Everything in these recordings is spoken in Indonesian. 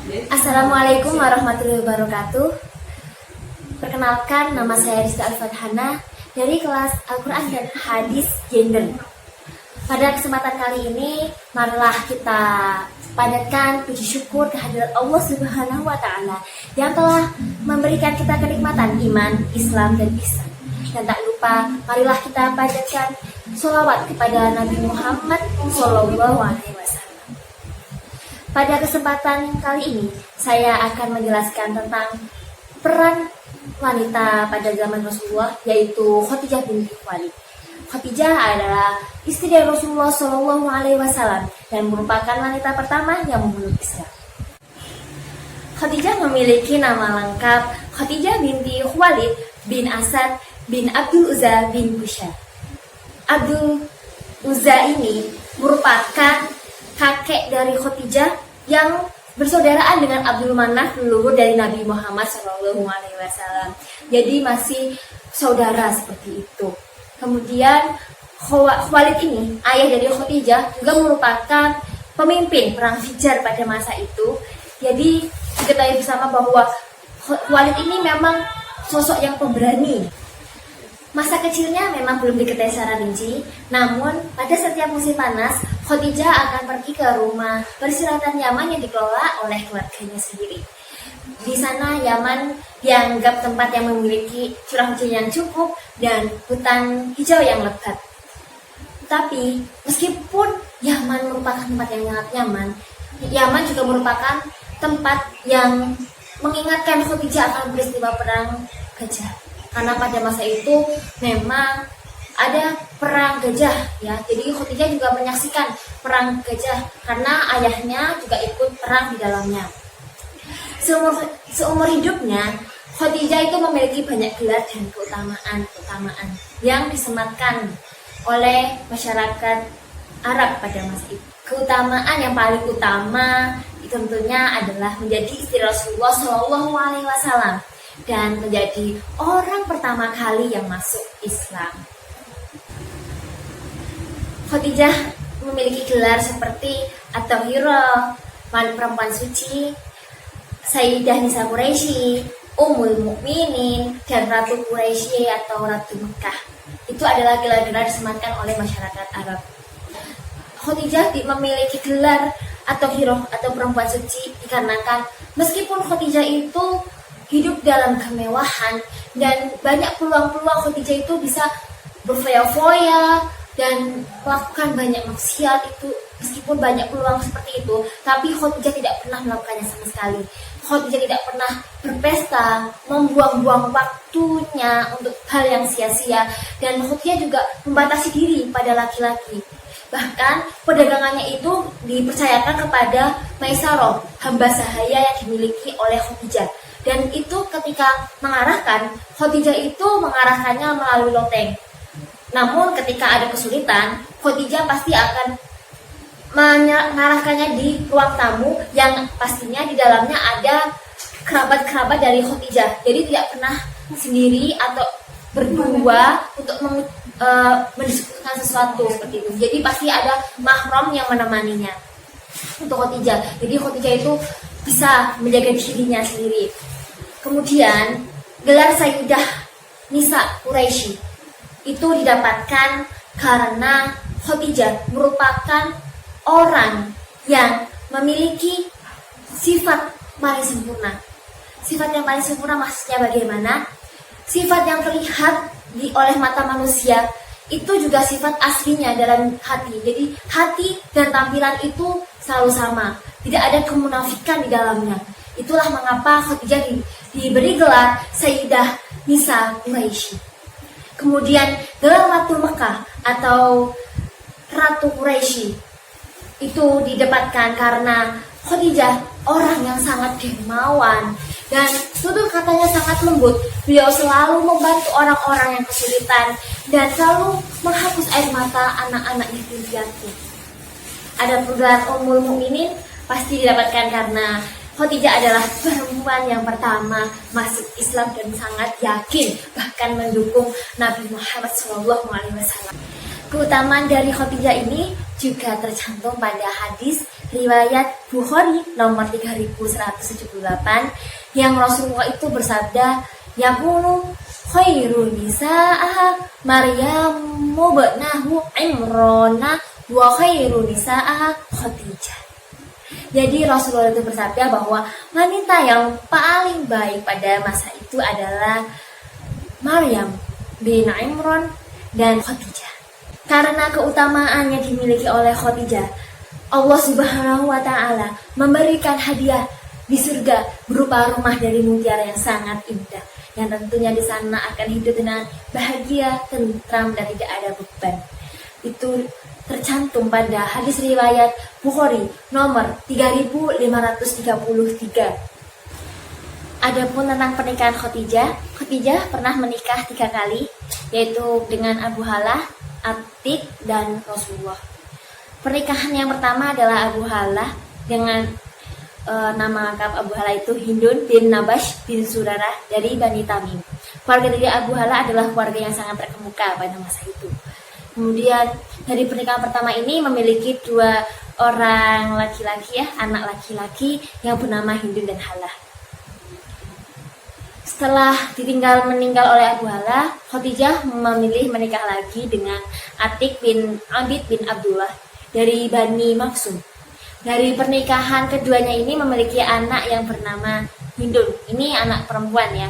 Assalamualaikum warahmatullahi wabarakatuh. Perkenalkan, nama saya Rizka Al-Fatihana dari kelas Al-Quran dan Hadis Gender. Pada kesempatan kali ini, marilah kita panjatkan puji syukur kehadirat Allah Subhanahu wa Ta'ala yang telah memberikan kita kenikmatan iman, Islam, dan ihsan. Dan tak lupa, marilah kita panjatkan sholawat kepada Nabi Muhammad SAW. Pada kesempatan kali ini, saya akan menjelaskan tentang peran wanita pada zaman Rasulullah, yaitu Khadijah binti Khuwailid. Khadijah adalah istri dari Rasulullah SAW dan merupakan wanita pertama yang memeluk Islam. Khadijah memiliki nama lengkap Khadijah binti Khuwailid bin Asad bin Abdul Uzza bin Busha. Abdul Uzza ini merupakan kakek dari Khadijah yang bersaudaraan dengan Abdul Manaf, leluhur dari Nabi Muhammad SAW. Jadi masih saudara seperti itu. Kemudian Khuwailid ini, ayah dari Khadijah, juga merupakan pemimpin perang Fijar pada masa itu. Jadi diketahui bersama bahwa Khuwailid ini memang sosok yang pemberani. Masa kecilnya memang belum diketahui secara rinci, namun pada setiap musim panas, Khadijah akan pergi ke rumah peristirahatan Yaman yang dikelola oleh keluarganya sendiri. Di sana Yaman dianggap tempat yang memiliki curah hujan yang cukup dan hutan hijau yang lebat. Tapi meskipun Yaman merupakan tempat yang sangat nyaman, Yaman juga merupakan tempat yang mengingatkan Khadijah akan peristiwa perang Gajah. Karena pada masa itu memang ada perang gajah ya. Jadi Khadijah juga menyaksikan perang gajah karena ayahnya juga ikut perang di dalamnya. Seumur hidupnya Khadijah itu memiliki banyak gelar dan keutamaan yang disematkan oleh masyarakat Arab pada masa itu. Keutamaan yang paling utama tentunya adalah menjadi istri Rasulullah SAW dan menjadi orang pertama kali yang masuk Islam. Khadijah memiliki gelar seperti At-Tahirah, perempuan suci, Sayyidah Nisa Quraisy, Ummul Mukminin, dan Ratu Quraisy atau Ratu Mekah. Itu adalah gelar-gelar disematkan oleh masyarakat Arab. Khadijah memiliki gelar At-Tahirah atau perempuan suci dikarenakan meskipun Khadijah itu hidup dalam kemewahan dan banyak peluang-peluang Khadijah itu bisa berfoya-foya dan melakukan banyak maksiat itu, meskipun banyak peluang seperti itu, tapi Khadijah tidak pernah melakukannya sama sekali. Khadijah tidak pernah berpesta, membuang-buang waktunya untuk hal yang sia-sia, dan Khadijah juga membatasi diri pada laki-laki. Bahkan perdagangannya itu dipercayakan kepada Maisarah, hamba sahaya yang dimiliki oleh Khadijah. Dan itu ketika mengarahkan, Khadijah itu mengarahkannya melalui loteng. Namun ketika ada kesulitan, Khadijah pasti akan mengarahkannya di ruang tamu yang pastinya di dalamnya ada kerabat-kerabat dari Khadijah. Jadi tidak pernah sendiri atau berdua untuk mendiskusikan sesuatu seperti itu. Jadi pasti ada mahram yang menemaninya untuk Khadijah. Jadi Khadijah itu bisa menjaga dirinya sendiri. Kemudian gelar Sayyidah Nisa Quraisy itu didapatkan karena Khadijah merupakan orang yang memiliki sifat paling sempurna. Sifat yang paling sempurna maksudnya bagaimana? Sifat yang terlihat oleh mata manusia itu juga sifat aslinya dalam hati. Jadi hati dan tampilan itu selalu sama, tidak ada kemunafikan di dalamnya. Itulah mengapa Khadijah diberi gelar Sayyidah Nisa Quraisy. Kemudian gelar Ratu Mekah atau Ratu Quraisy itu didapatkan karena Khadijah orang yang sangat dermawan dan tutur katanya sangat lembut. Beliau selalu membantu orang-orang yang kesulitan dan selalu menghapus air mata anak-anak yatim piatu. Ada gelar Ummul Mukminin pasti didapatkan karena Khadijah adalah perempuan yang pertama masuk Islam dan sangat yakin bahkan mendukung Nabi Muhammad SAW. Keutamaan dari Khadijah ini juga tercantum pada hadis riwayat Bukhari nomor 3178 yang Rasulullah itu bersabda, yaqulu khairu nisa'ah Maryamu ba'nahu Imrana wa khairu nisa'ah Khadijah. Jadi Rasulullah itu bersabda bahwa wanita yang paling baik pada masa itu adalah Maryam bin Imran dan Khadijah. Karena keutamaan yang dimiliki oleh Khadijah, Allah Subhanahu wa Ta'ala memberikan hadiah di surga berupa rumah dari mutiara yang sangat indah, yang tentunya di sana akan hidup dengan bahagia, tentram, dan tidak ada beban. Itu tercantum pada hadis riwayat Bukhari nomor 3533. Adapun tentang pernikahan Khadijah pernah menikah 3 kali, yaitu dengan Abu Halah, Atik, dan Rasulullah. Pernikahan yang pertama adalah Abu Halah dengan nama lengkap Abu Halah itu Hindun bin Nabash bin Surarah dari Bani Tamim. Keluarga dari Abu Halah adalah keluarga yang sangat terkemuka pada masa itu. Kemudian dari pernikahan pertama ini memiliki 2 orang laki-laki anak laki-laki yang bernama Hindun dan Halah. Setelah meninggal oleh Abu Halah, Khadijah memilih menikah lagi dengan Atik bin Abid bin Abdullah dari Bani Maksum. Dari pernikahan keduanya ini memiliki anak yang bernama Hindun. Ini anak perempuan ya.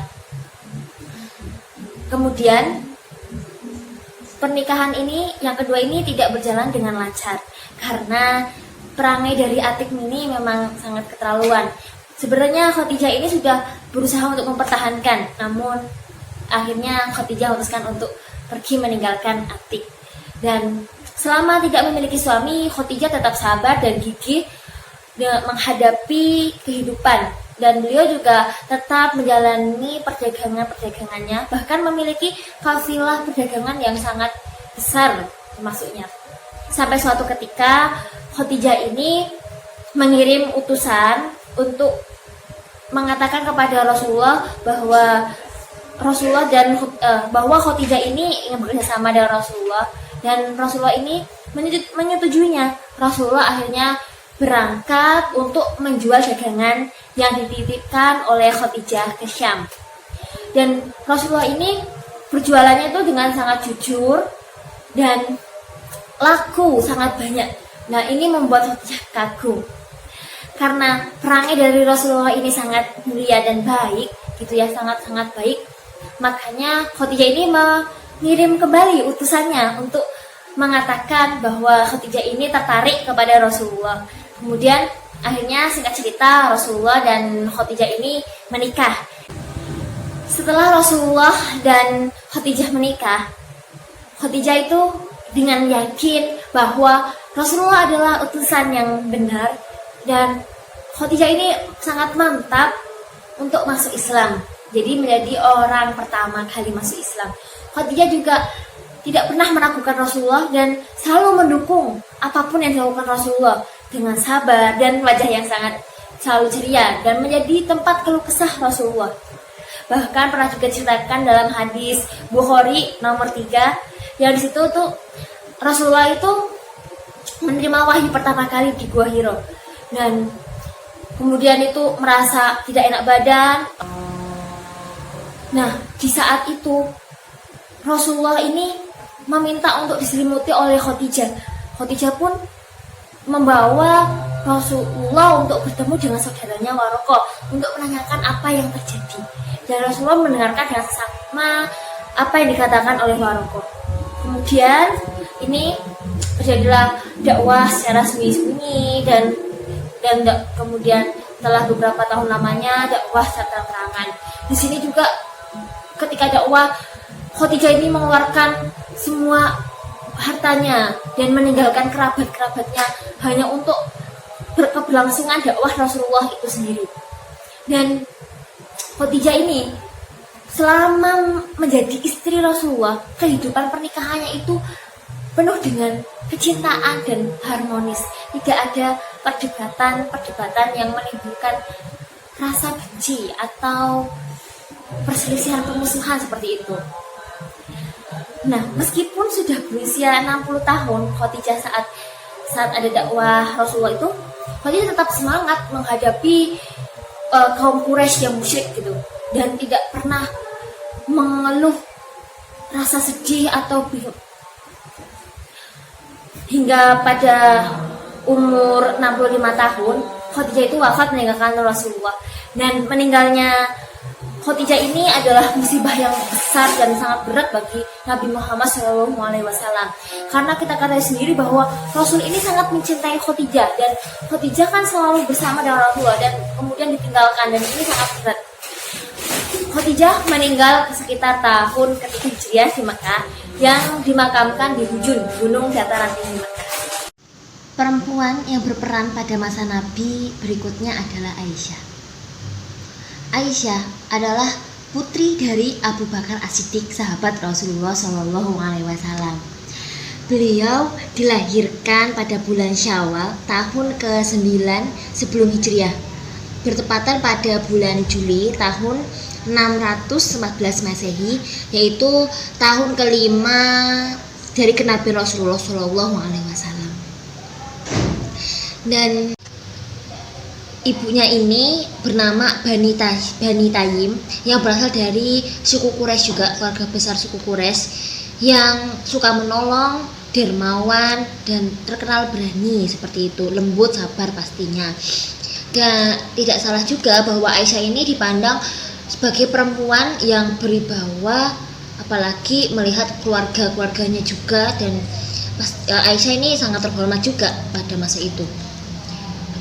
Kemudian pernikahan ini yang kedua ini tidak berjalan dengan lancar karena perangai dari Atik ini memang sangat keterlaluan. Sebenarnya Khadijah ini sudah berusaha untuk mempertahankan, namun akhirnya Khadijah memutuskan untuk pergi meninggalkan Atik. Dan selama tidak memiliki suami, Khadijah tetap sabar dan gigih menghadapi kehidupan. Dan beliau juga tetap menjalani perdagangannya, bahkan memiliki kafilah perdagangan yang sangat besar termasuknya. Sampai suatu ketika Khadijah ini mengirim utusan untuk mengatakan kepada Rasulullah bahwa Khadijah ini ingin bekerja sama dengan Rasulullah, dan Rasulullah ini menyetujuinya. Rasulullah akhirnya berangkat untuk menjual dagangan yang dititipkan oleh Khadijah ke Syam. Dan Rasulullah ini berjualannya itu dengan sangat jujur dan laku sangat banyak. Nah, ini membuat Khadijah kagum. Karena perangai dari Rasulullah ini sangat mulia dan baik, gitu ya, sangat-sangat baik. Makanya Khadijah ini mengirim kembali utusannya untuk mengatakan bahwa Khadijah ini tertarik kepada Rasulullah. Kemudian akhirnya singkat cerita Rasulullah dan Khadijah ini menikah. Setelah Rasulullah dan Khadijah menikah, Khadijah itu dengan yakin bahwa Rasulullah adalah utusan yang benar, dan Khadijah ini sangat mantap untuk masuk Islam. Jadi menjadi orang pertama kali masuk Islam. Khadijah juga tidak pernah meragukan Rasulullah dan selalu mendukung apapun yang dilakukan Rasulullah dengan sabar dan wajah yang sangat selalu ceria, dan menjadi tempat keluh kesah Rasulullah. Bahkan pernah juga diceritakan dalam hadis Bukhari nomor 3 yang disitu tuh Rasulullah itu menerima wahyu pertama kali di Gua Hiro, dan kemudian itu merasa tidak enak badan. Nah, di saat itu Rasulullah ini meminta untuk diselimuti oleh Khadijah. Khadijah pun membawa Rasulullah untuk bertemu dengan saudaranya Waraqah untuk menanyakan apa yang terjadi. Dan Rasulullah mendengarkan dengan sama apa yang dikatakan oleh Waraqah. Kemudian ini terjadilah dakwah secara sembunyi-sembunyi, dan kemudian setelah beberapa tahun lamanya dakwah secara terang-terangan. Di sini juga ketika dakwah, Khadijah ini mengeluarkan semua hartanya dan meninggalkan kerabat-kerabatnya hanya untuk keberlangsungan dakwah Rasulullah itu sendiri. Dan Khadijah ini selama menjadi istri Rasulullah, kehidupan pernikahannya itu penuh dengan kecintaan dan harmonis. Tidak ada perdebatan yang menimbulkan rasa benci atau perselisihan, permusuhan seperti itu. Nah, meskipun sudah berusia 60 tahun Khadijah saat ada dakwah Rasulullah itu, Khadijah tetap semangat menghadapi kaum Quraisy yang musyrik gitu, dan tidak pernah mengeluh rasa sedih atau bingung. Hingga pada umur 65 tahun Khadijah itu wafat meninggalkan Rasulullah. Dan meninggalnya Khadijah ini adalah musibah yang besar dan sangat berat bagi Nabi Muhammad SAW. Karena kita ketahui sendiri bahwa Rasul ini sangat mencintai Khadijah, dan Khadijah kan selalu bersama dengan Rasulullah dan kemudian ditinggalkan, dan ini sangat berat. Khadijah meninggal sekitar tahun ke-3 Hijriah di Mekah, yang dimakamkan di Hujun, gunung dataran tinggi Mekah. Perempuan yang berperan pada masa Nabi berikutnya adalah Aisyah. Aisyah adalah putri dari Abu Bakar As-Siddiq, sahabat Rasulullah SAW. Beliau dilahirkan pada bulan Syawal tahun ke-9 sebelum Hijriah, bertepatan pada bulan Juli tahun 614 Masehi, yaitu tahun ke-5 dari kenabian Rasulullah SAW. Dan ibunya ini bernama Bani Tayyim, yang berasal dari suku Quraisy juga, keluarga besar suku Quraisy yang suka menolong, dermawan, dan terkenal berani seperti itu, lembut, sabar pastinya. Dan tidak salah juga bahwa Aisyah ini dipandang sebagai perempuan yang berwibawa, apalagi melihat keluarganya juga, dan Aisyah ini sangat terhormat juga pada masa itu.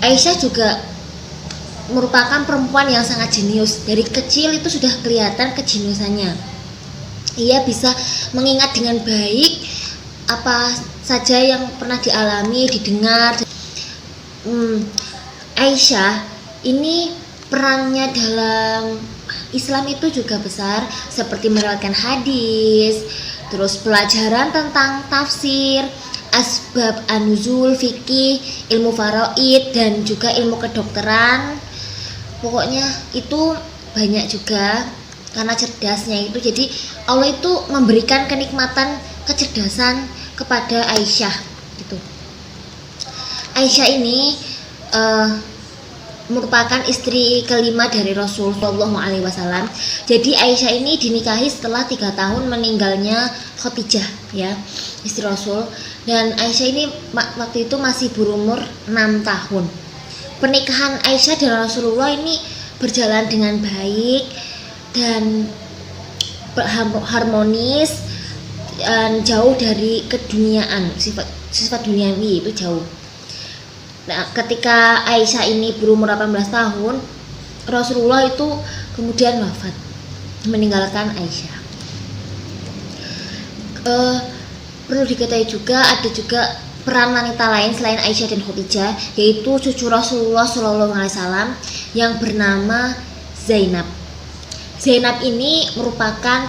Aisyah juga merupakan perempuan yang sangat jenius. Dari kecil itu sudah kelihatan kejeniusannya. Ia bisa mengingat dengan baik apa saja yang pernah dialami, didengar. Aisyah ini perannya dalam Islam itu juga besar, seperti meriwayatkan hadis, terus pelajaran tentang tafsir, asbab an-nuzul, fikih, ilmu faraid, dan juga ilmu kedokteran. Pokoknya itu banyak juga, karena cerdasnya itu. Jadi Allah itu memberikan kenikmatan kecerdasan kepada Aisyah gitu. Aisyah ini merupakan istri kelima dari Rasul SAW. Jadi Aisyah ini dinikahi setelah 3 tahun meninggalnya Khadijah, ya, istri Rasul. Dan Aisyah ini waktu itu masih berumur 6 tahun. Pernikahan Aisyah dan Rasulullah ini berjalan dengan baik dan harmonis, dan jauh dari keduniaan, sifat duniawi itu jauh. Nah, ketika Aisyah ini berumur 18 tahun, Rasulullah itu kemudian wafat, meninggalkan Aisyah. Perlu diketahui juga ada juga peran wanita lain selain Aisyah dan Khadijah, yaitu cucu Rasulullah SAW yang bernama Zainab. Zainab ini merupakan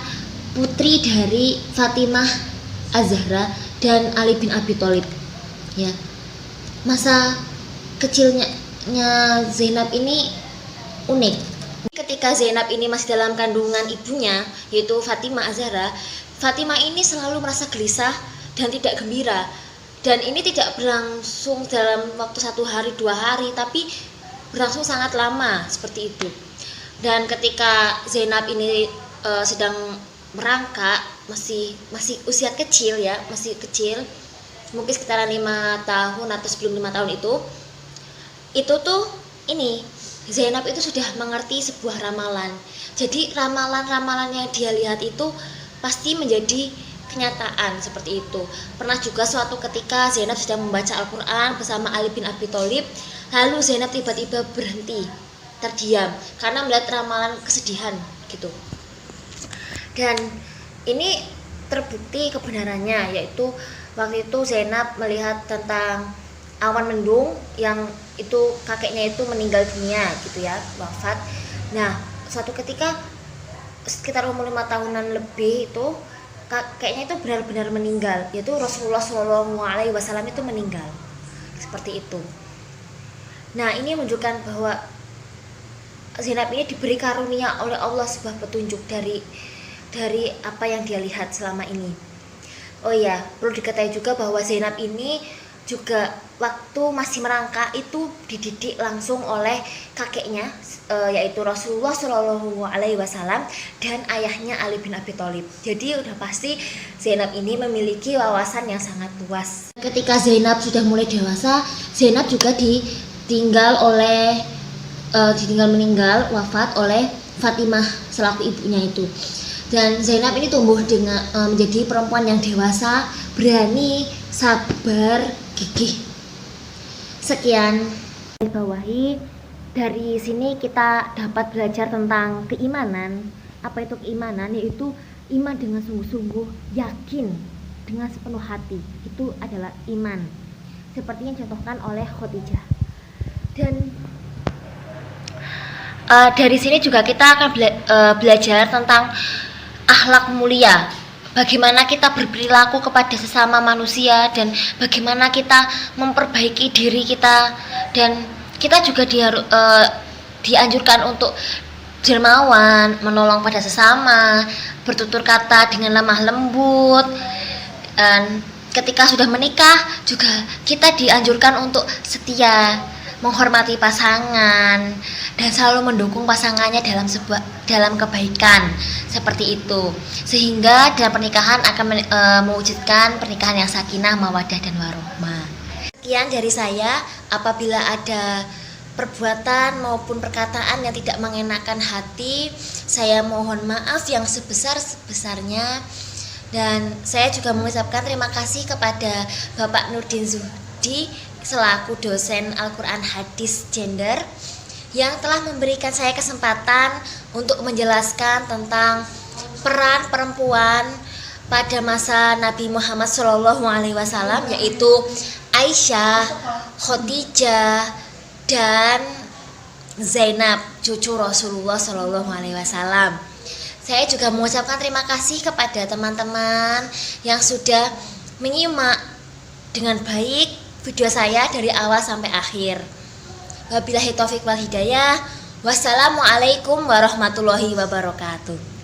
putri dari Fatimah Az-Zahra dan Ali bin Abi Thalib. Ya, masa kecilnya Zainab ini unik. Ketika Zainab ini masih dalam kandungan ibunya, yaitu Fatimah Az-Zahra, Fatimah ini selalu merasa gelisah dan tidak gembira. Dan ini tidak berlangsung dalam waktu 1 hari 2 hari, tapi berlangsung sangat lama seperti itu. Dan ketika Zainab ini sedang merangkak, masih usia kecil, ya, masih kecil, mungkin sekitaran 5 tahun atau sebelum 5 tahun itu tuh ini Zainab itu sudah mengerti sebuah ramalan. Jadi ramalan-ramalan yang dia lihat itu pasti menjadi kenyataan seperti itu. Pernah juga suatu ketika Zainab sedang membaca Al-Quran bersama Ali bin Abi Thalib, lalu Zainab tiba-tiba berhenti, terdiam karena melihat ramalan kesedihan gitu. Dan ini terbukti kebenarannya, yaitu waktu itu Zainab melihat tentang awan mendung yang itu kakeknya itu meninggal dunia gitu, ya, wafat. Nah, suatu ketika sekitar umur 5 tahunan lebih itu kakeknya itu benar-benar meninggal, yaitu Rasulullah SAW itu meninggal seperti itu. Nah, ini menunjukkan bahwa Zainab ini diberi karunia oleh Allah sebuah petunjuk dari apa yang dia lihat selama ini. Oh iya, perlu diketahui juga bahwa Zainab ini juga waktu masih merangkak itu dididik langsung oleh kakeknya, yaitu Rasulullah Shallallahu Alaihi Wasallam dan ayahnya Ali bin Abi Thalib. Jadi udah pasti Zainab ini memiliki wawasan yang sangat luas. Ketika Zainab sudah mulai dewasa, Zainab juga meninggal wafat oleh Fatimah selaku ibunya itu. Dan Zainab ini tumbuh dengan menjadi perempuan yang dewasa, berani, sabar, gigih. Sekian bawahi. Dari sini kita dapat belajar tentang keimanan. Apa itu keimanan? Yaitu iman dengan sungguh-sungguh, yakin dengan sepenuh hati. Itu adalah iman. Seperti yang dicontohkan oleh Khadijah. Dan dari sini juga kita akan belajar tentang akhlak mulia. Bagaimana kita berperilaku kepada sesama manusia dan bagaimana kita memperbaiki diri kita, dan kita juga dianjurkan untuk dermawan, menolong pada sesama, bertutur kata dengan lemah lembut. Dan ketika sudah menikah juga kita dianjurkan untuk setia, menghormati pasangan dan selalu mendukung pasangannya dalam kebaikan seperti itu, sehingga dalam pernikahan akan mewujudkan pernikahan yang sakinah, mawaddah dan warohmah. Sekian dari saya. Apabila ada perbuatan maupun perkataan yang tidak mengenakan hati, saya mohon maaf yang sebesar-besarnya. Dan saya juga mengucapkan terima kasih kepada Bapak Nurdin Zuhdi selaku dosen Al-Quran Hadis Gender yang telah memberikan saya kesempatan untuk menjelaskan tentang peran perempuan pada masa Nabi Muhammad SAW, yaitu Aisyah, Khadijah, dan Zainab, cucu Rasulullah SAW. Saya juga mengucapkan terima kasih kepada teman-teman yang sudah menyimak dengan baik video saya dari awal sampai akhir. Wabillahi taufik wal hidayah. Wassalamualaikum warahmatullahi wabarakatuh.